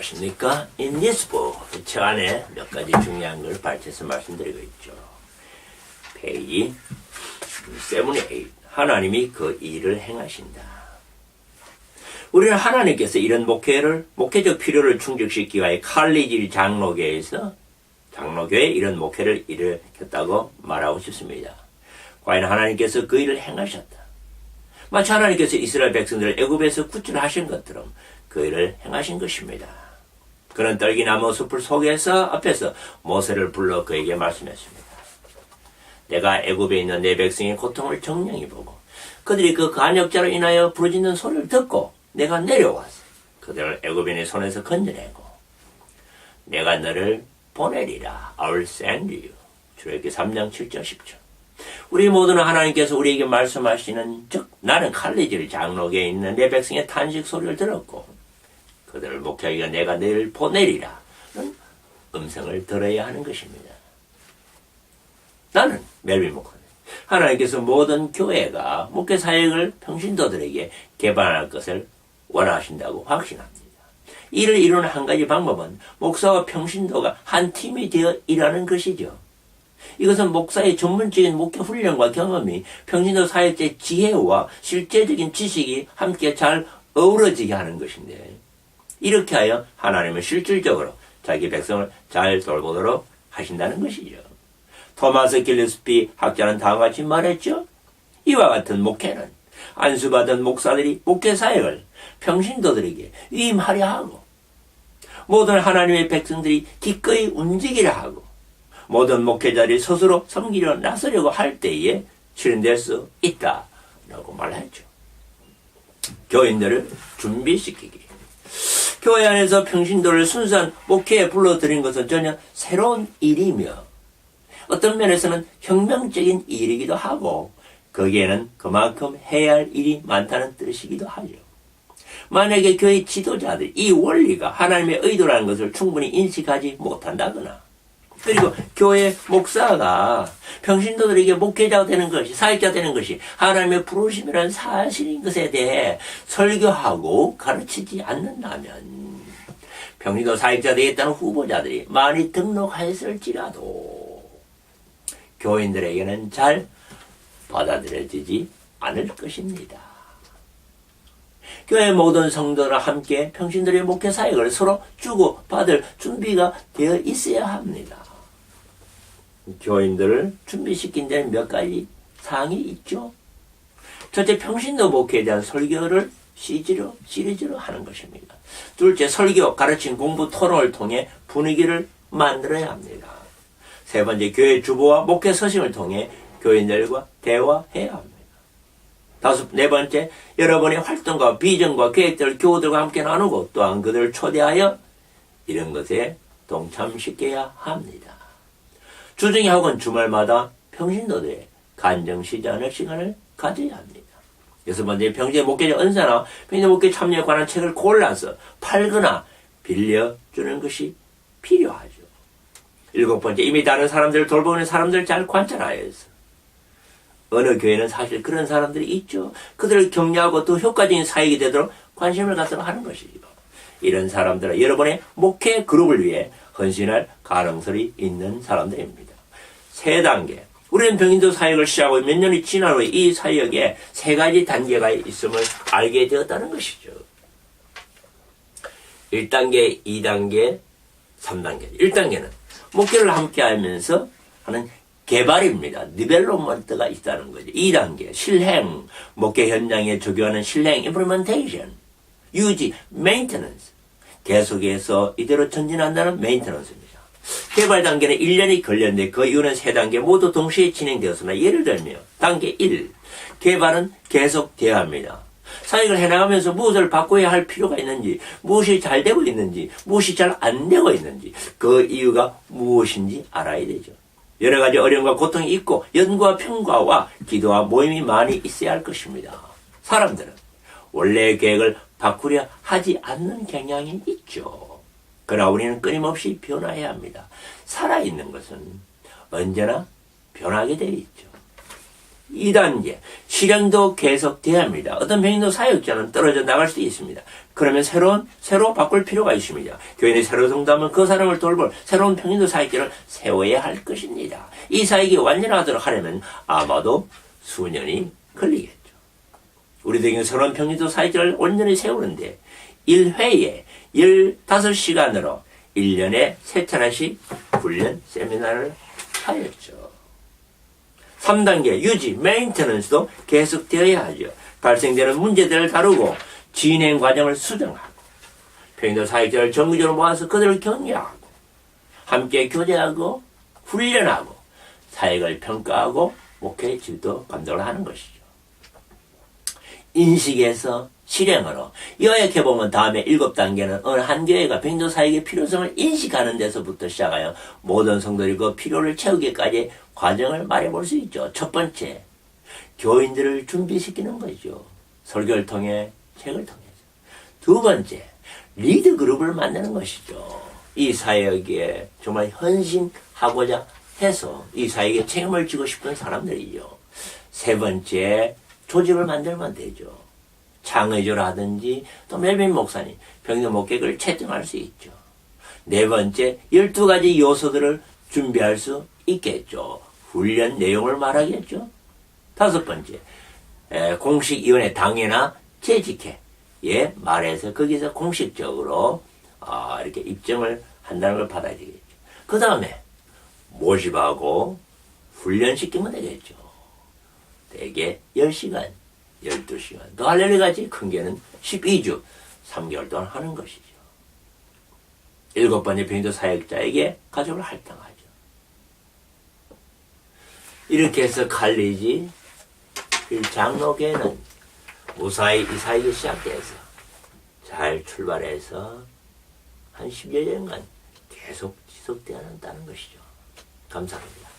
안녕하십니까? In this book, 저 안에 몇 가지 중요한 걸 발췌해서 말씀드리고 있죠. 페이지 78. 하나님이 그 일을 행하신다. 우리는 하나님께서 이런 목회적 필요를 충족시키기 위하여 칼리지 장로교에 이런 목회를 일으켰다고 말하고 싶습니다. 과연 하나님께서 그 일을 행하셨다. 마치 하나님께서 이스라엘 백성들을 애굽에서 구출하신 것처럼 그 일을 행하신 것입니다. 그는 떨기나무 숲을 속에서 앞에서 모세를 불러 그에게 말씀했습니다. 내가 애굽에 있는 내 백성의 고통을 정령히 보고 그들이 그 간역자로 인하여 부르짖는 소리를 듣고 내가 내려와서 그들을 애굽인의 손에서 건져내고 내가 너를 보내리라. I will send you. 출애굽기 3장 7절 10절. 우리 모두는 하나님께서 우리에게 말씀하시는 즉 나는 칼리지 장로교에 있는 내 백성의 탄식 소리를 들었고 그들을 목회하기 위해 내가 너를 보내리라 는 음성을 들어야 하는 것입니다. 나는 멜빈 목사님, 하나님께서 모든 교회가 목회 사역을 평신도들에게 개발할 것을 원하신다고 확신합니다. 이를 이루는 한 가지 방법은 목사와 평신도가 한 팀이 되어 일하는 것이죠. 이것은 목사의 전문적인 목회 훈련과 경험이 평신도 사역자의 지혜와 실제적인 지식이 함께 잘 어우러지게 하는 것인데 이렇게 하여 하나님은 실질적으로 자기 백성을 잘 돌보도록 하신다는 것이죠. 토마스 길리스피 학자는 다음과 같이 말했죠. 이와 같은 목회는 안수받은 목사들이 목회 사역을 평신도들에게 위임하려 하고 모든 하나님의 백성들이 기꺼이 움직이려 하고 모든 목회자들이 스스로 섬기려 나서려고 할 때에 실현될 수 있다라고 말했죠. 교인들을 준비시키기. 교회 안에서 평신도를 순수한 목회에 불러들인 것은 전혀 새로운 일이며 어떤 면에서는 혁명적인 일이기도 하고 거기에는 그만큼 해야 할 일이 많다는 뜻이기도 하죠. 만약에 교회 지도자들이 이 원리가 하나님의 의도라는 것을 충분히 인식하지 못한다거나 그리고 교회 목사가 평신도들에게 목회자가 되는 것이 사역자 되는 것이 하나님의 부르심이라는 사실인 것에 대해 설교하고 가르치지 않는다면 평신도 사역자 되겠다는 후보자들이 많이 등록하였을지라도 교인들에게는 잘 받아들여지지 않을 것입니다. 교회 모든 성도와 함께 평신들의 목회 사역을 서로 주고 받을 준비가 되어 있어야 합니다. 교인들을 준비시킨 데는 몇 가지 사항이 있죠. 첫째, 평신도 목회에 대한 설교를 시리즈로 하는 것입니다. 둘째, 설교, 가르침, 공부, 토론을 통해 분위기를 만들어야 합니다. 세 번째, 교회 주보와 목회 서신을 통해 교인들과 대화해야 합니다. 네 번째, 여러분의 활동과 비전과 계획들을 교우들과 함께 나누고 또한 그들을 초대하여 이런 것에 동참시켜야 합니다. 주중에 혹은 주말마다 평신도들의 간정시자는 시간을 가져야 합니다. 여섯 번째, 평신도 목회자 은사나 평신도 목회 참여에 관한 책을 골라서 팔거나 빌려주는 것이 필요하죠. 일곱 번째, 이미 다른 사람들을 돌보는 사람들을 잘 관찰하여서 어느 교회는 사실 그런 사람들이 있죠. 그들을 격려하고 더 효과적인 사역이 되도록 관심을 갖도록 하는 것이죠. 이런 사람들은 여러분의 목회 그룹을 위해 헌신할 가능성이 있는 사람들입니다. 세 단계. 우리는 평신도 사역을 시작하고 몇 년이 지난 후에 이 사역에 세 가지 단계가 있음을 알게 되었다는 것이죠. 1단계, 2단계, 3단계. 1단계는 목회를 함께 하면서 하는 개발입니다. 디벨롭먼트가 있다는 거죠. 2단계, 실행, 목회 현장에 적용하는 실행, 임플리멘테이션, 유지, 메인테넌스. 계속해서 이대로 전진한다는 메인테넌스입니다. 개발 단계는 1년이 걸렸는데 그 이후는 3단계 모두 동시에 진행되었으나 예를 들면 단계 1, 개발은 계속되어야 합니다. 사역을 해나가면서 무엇을 바꿔야 할 필요가 있는지, 무엇이 잘 되고 있는지, 무엇이 잘 안 되고 있는지, 그 이유가 무엇인지 알아야 되죠. 여러 가지 어려움과 고통이 있고 연구와 평가와 기도와 모임이 많이 있어야 할 것입니다. 사람들은 원래의 계획을 바꾸려 하지 않는 경향이 있죠. 그러나 우리는 끊임없이 변화해야 합니다. 살아있는 것은 언제나 변하게 되어 있죠. 2단계 실행도 계속돼야 합니다. 어떤 병인도 사역자는 떨어져 나갈 수도 있습니다. 그러면 새로 바꿀 필요가 있습니다. 교인이 새로 성도하면 그 사람을 돌볼 새로운 병인도 사역자를 세워야 할 것입니다. 이 사역이 완전하도록 하려면 아마도 수년이 걸리겠죠. 우리들에게 새로운 병인도 사역자를 온전히 세우는데 1회에 15시간으로 1년에 3차례씩 훈련 세미나를 하였죠. 3단계 유지, 메인테넌스도 계속되어야 하죠. 발생되는 문제들을 다루고 진행 과정을 수정하고 병인도 사역자를 정기적으로 모아서 그들을 격려하고 함께 교제하고 훈련하고 사역을 평가하고 목회 지도 감독을 하는 것이죠. 인식에서 실행으로 요약해보면 다음에 7단계는 어느 한 교회가 병인도 사역의 필요성을 인식하는 데서부터 시작하여 모든 성도들이 그 필요를 채우기까지 과정을 말해볼 수 있죠. 첫 번째, 교인들을 준비시키는 거죠. 설교를 통해, 책을 통해서. 두 번째, 리드 그룹을 만드는 것이죠. 이 사역에 정말 헌신하고자 해서 이 사역에 책임을 지고 싶은 사람들이죠. 세 번째, 조직을 만들면 되죠. 창의조라든지 또 멜빈 목사님, 병인도 목객을 채팅할 수 있죠. 네 번째, 12가지 요소들을 준비할 수 있겠죠. 훈련 내용을 말하겠죠. 다섯 번째, 공식위원회 당회나 재직회에 말해서 거기서 공식적으로 이렇게 입증을 한다는 걸 받아야 되겠죠. 그 다음에 모집하고 훈련시키면 되겠죠. 대개 10시간, 12시간. 또 할렐루야같이 큰 게는 12주, 3개월 동안 하는 것이죠. 7번째 병인도 사역자에게 가족을 할당하죠. 이렇게 해서 칼리지 장로교회는 무사히 이 사역이 시작돼서 잘 출발해서 한 10여 년간 계속 지속되어야 한다는 것이죠. 감사합니다.